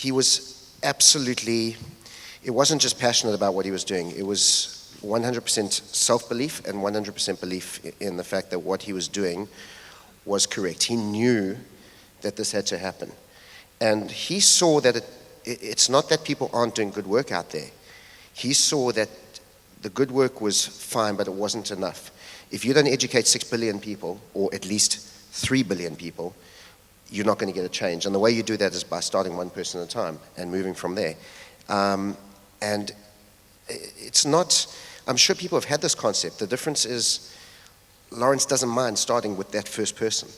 He was absolutely, it wasn't just passionate about what he was doing. It was 100% self-belief and 100% belief in the fact that what he was doing was correct. He knew that this had to happen. And he saw that it's not that people aren't doing good work out there. He saw that the good work was fine, but it wasn't enough. If you don't educate 6 billion people, or at least 3 billion people, you're not going to get a change. And the way you do that is by starting one person at a time and moving from there. And it's not, I'm sure people have had this concept. The difference is Lawrence doesn't mind starting with that first person.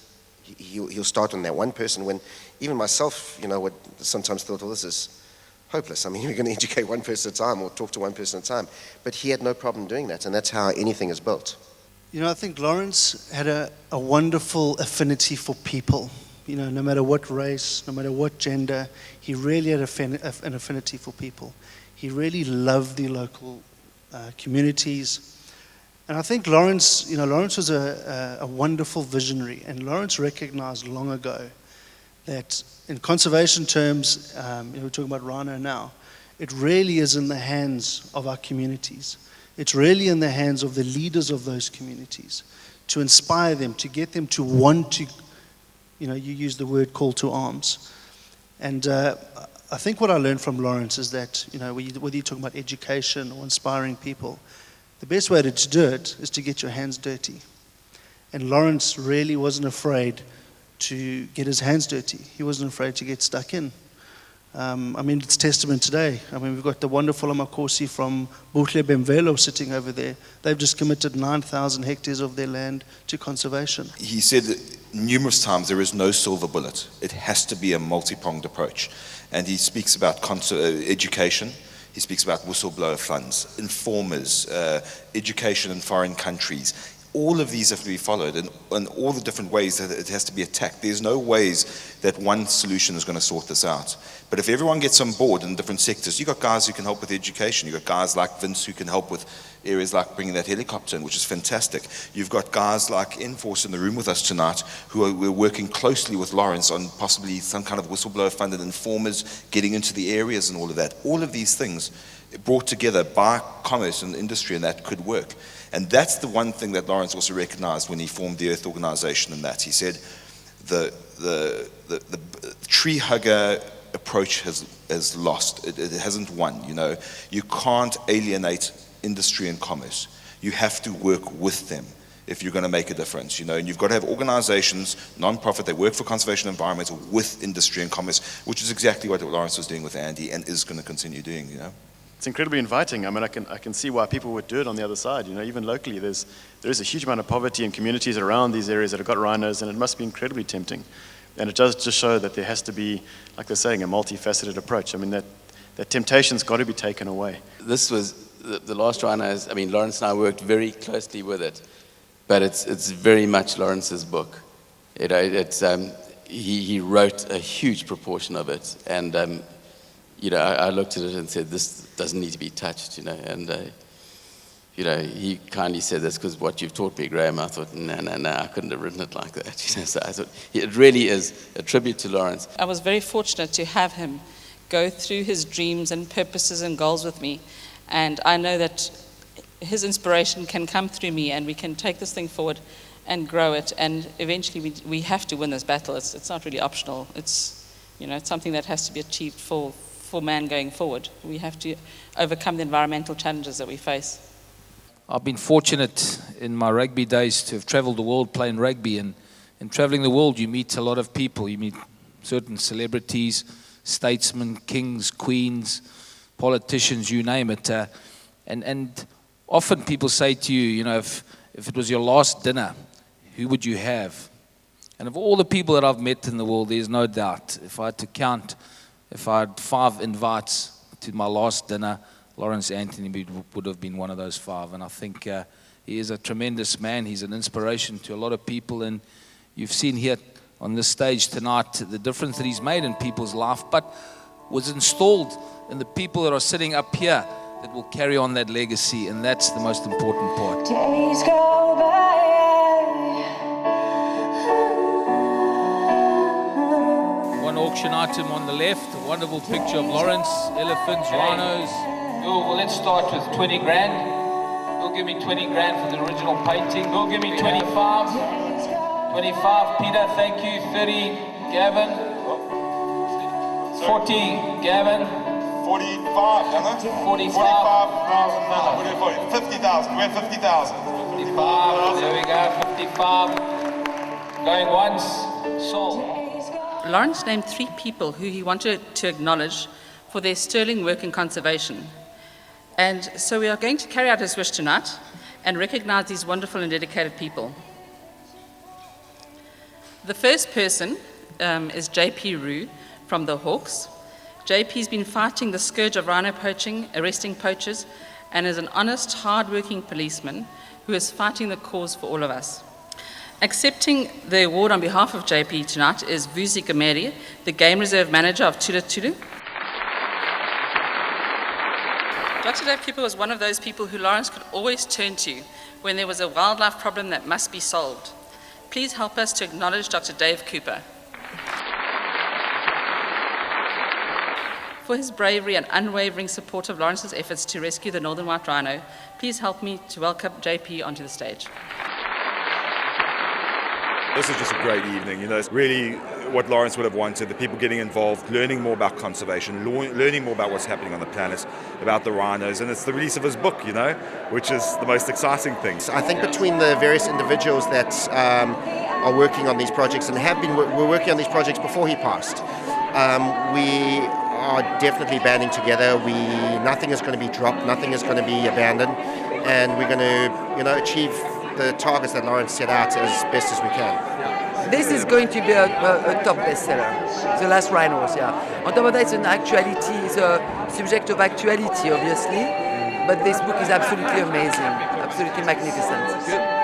He'll start on that one person when even myself, would sometimes thought, well, this is hopeless. I mean, you're going to educate one person at a time or talk to one person at a time. But he had no problem doing that, and that's how anything is built. I think Lawrence had a wonderful affinity for people. No matter what race, no matter what gender, he really had an affinity for people. He really loved the local communities. And I think Lawrence was a wonderful visionary. And Lawrence recognized long ago that in conservation terms, we're talking about rhino now, it really is in the hands of our communities. It's really in the hands of the leaders of those communities to inspire them, to get them to want to, you use the word call to arms. And I think what I learned from Lawrence is that, whether you're talking about education or inspiring people, the best way to do it is to get your hands dirty. And Lawrence really wasn't afraid to get his hands dirty. He wasn't afraid to get stuck in. It's testament today. We've got the wonderful Amakosi from Buhle Bemvelo sitting over there. They've just committed 9,000 hectares of their land to conservation. He said that numerous times there is no silver bullet. It has to be a multi-pronged approach. And he speaks about education. He speaks about whistleblower funds, informers, education in foreign countries. All of these have to be followed, and all the different ways that it has to be attacked. There's no ways that one solution is going to sort this out. But if everyone gets on board in different sectors, you've got guys who can help with education. You've got guys like Vince who can help with areas like bringing that helicopter in, which is fantastic. You've got guys like Enforce in the room with us tonight we're working closely with Lawrence on possibly some kind of whistleblower fund and informers getting into the areas and all of that. All of these things brought together by commerce and industry, and that could work. And that's the one thing that Lawrence also recognized when he formed the Earth Organization, and that he said the tree hugger approach has lost. It hasn't won. You can't alienate industry and commerce. You have to work with them if you're going to make a difference. And you've got to have organizations, non-profit, they work for conservation and environmental with industry and commerce, which is exactly what Lawrence was doing with Andy and is going to continue doing. It's incredibly inviting. I can see why people would do it on the other side. Even locally, there is a huge amount of poverty in communities around these areas that have got rhinos, and it must be incredibly tempting. And it does just show that there has to be, like they're saying, a multifaceted approach. That temptation's got to be taken away. This was the last rhinos. Lawrence and I worked very closely with it, but it's very much Lawrence's book. He wrote a huge proportion of it, and I looked at it and said, this doesn't need to be touched, and he kindly said, that's because what you've taught me, Graham. I thought, no, I couldn't have written it like that. So I thought, it really is a tribute to Lawrence. I was very fortunate to have him go through his dreams and purposes and goals with me, and I know that his inspiration can come through me, and we can take this thing forward and grow it, and eventually we have to win this battle. It's not really optional. It's something that has to be achieved for man going forward. We have to overcome the environmental challenges that we face. I've been fortunate in my rugby days to have traveled the world playing rugby, and in traveling the world you meet a lot of people. You meet certain celebrities, statesmen, kings, queens, politicians, you name it. And often people say to you, if it was your last dinner, who would you have? And of all the people that I've met in the world, there's no doubt, if I had to count, if I had 5 invites to my last dinner, Lawrence Anthony would have been one of those 5. And I think he is a tremendous man. He's an inspiration to a lot of people. And you've seen here on this stage tonight the difference that he's made in people's life, but was installed in the people that are sitting up here that will carry on that legacy. And that's the most important part. Days go by. One auction item on the left, a wonderful picture of Lawrence, elephants, rhinos. Well, let's start with 20 grand. Who'll give me 20 grand for the original painting? Who'll give me 25? 25, Peter, thank you. 30, Gavin. 40, Gavin. 45, Dana. 45. 45,000 now. What do you call it? 50,000. We're 50,000. 55, there we go, 55. Going once, sold. Lawrence named 3 people who he wanted to acknowledge for their sterling work in conservation. And so we are going to carry out his wish tonight and recognize these wonderful and dedicated people. The first person is J.P. Rue from the Hawks. JP's been fighting the scourge of rhino poaching, arresting poachers, and is an honest, hard-working policeman who is fighting the cause for all of us. Accepting the award on behalf of JP tonight is Vusi Gameri, the Game Reserve Manager of Tulu Tulu. Dr. Dave Cooper was one of those people who Lawrence could always turn to when there was a wildlife problem that must be solved. Please help us to acknowledge Dr. Dave Cooper. For his bravery and unwavering support of Lawrence's efforts to rescue the northern white rhino, please help me to welcome JP onto the stage. This is just a great evening. You know, it's really what Lawrence would have wanted, the people getting involved, learning more about conservation, learning more about what's happening on the planet, about the rhinos, and it's the release of his book, you know, which is the most exciting thing. I think between the various individuals that are working on these projects and were working on these projects before he passed, we are definitely banding together. Nothing is going to be dropped, nothing is going to be abandoned, and we're going to, achieve the targets that Lawrence set out as best as we can. This is going to be a top bestseller, The Last Rhinos, yeah. On top of that, it's a subject of actuality, obviously, but this book is absolutely amazing, absolutely magnificent. Good.